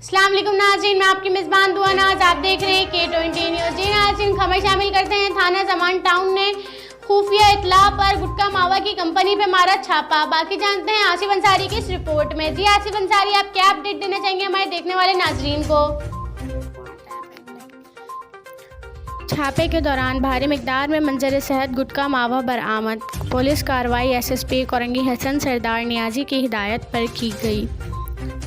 अस्सलाम वालेकुम नाज़रीन, मैं आपकी मेज़बान दुआ नाज, आप देख रहे हैं K20 न्यूज़। जी नाज़रीन, खबर शामिल करते हैं। थाना ज़मान टाउन ने खुफिया इत्तला पर गुटखा मावा की कंपनी पे मारा छापा। बाकी जानते हैं आसिफ अंसारी की इस रिपोर्ट में। जी आसिफ अंसारी, आप क्या अपडेट देना चाहेंगे हमारे देखने वाले नाज़रीन को? छापे के दौरान भारी मिकदार में मंजर सेहत गुटखा मावा बरामद। पुलिस कार्रवाई SSP कोरंगी हसन सरदार नियाजी की हिदायत पर की गई।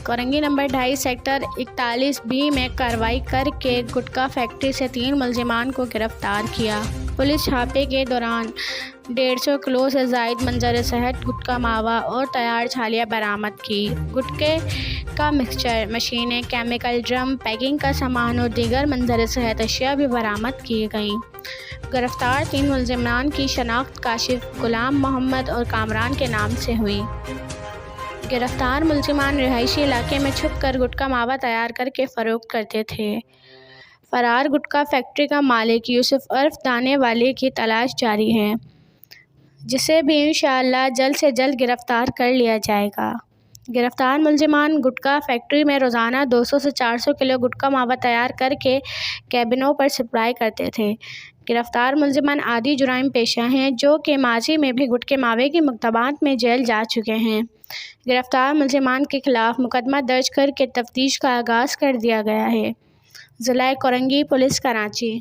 कोरंगी नंबर 2.5 सेक्टर 41B में कार्रवाई करके गुटखा फैक्ट्री से 3 मुलजिमान को गिरफ्तार किया। पुलिस छापे के दौरान 150 किलो से ज़ायद मंजर सेहत गुटखा मावा और तैयार छालियाँ बरामद की। गुटखे का मिक्सचर, मशीनें, केमिकल ड्रम, पैकिंग का सामान और दीगर मंजर सेहत अशिया भी बरामद की गईं। गिरफ्तार 3 मुलजिमान की शनाख्त काशिफ, गुलाम मोहम्मद और कामरान के नाम से हुई। गिरफ्तार मुलजिमान रिहायशी इलाके में छुप कर गुटखा मावा तैयार करके फ़रोख्त करते थे। फरार गुटखा फैक्ट्री का मालिक यूसुफ उर्फ दाने वाले की तलाश जारी है, जिसे भी इंशाअल्लाह जल्द से जल्द गिरफ्तार कर लिया जाएगा। गिरफ्तार मुलजिमान गुटखा फैक्ट्री में रोज़ाना 200 से 400 किलो गुटखा मावा तैयार करके कैबिनों पर सप्लाई करते थे। गिरफ्तार मुलजिमान आदि जुराइम पेशा हैं, जो कि माजी में भी गुटखे मावे के मुकदमात में जेल जा चुके हैं। गिरफ्तार मुलजिमान के खिलाफ मुकदमा दर्ज करके तफ्तीश का आगाज़ कर दिया गया है। ज़िला कोरंगी पुलिस, कराची।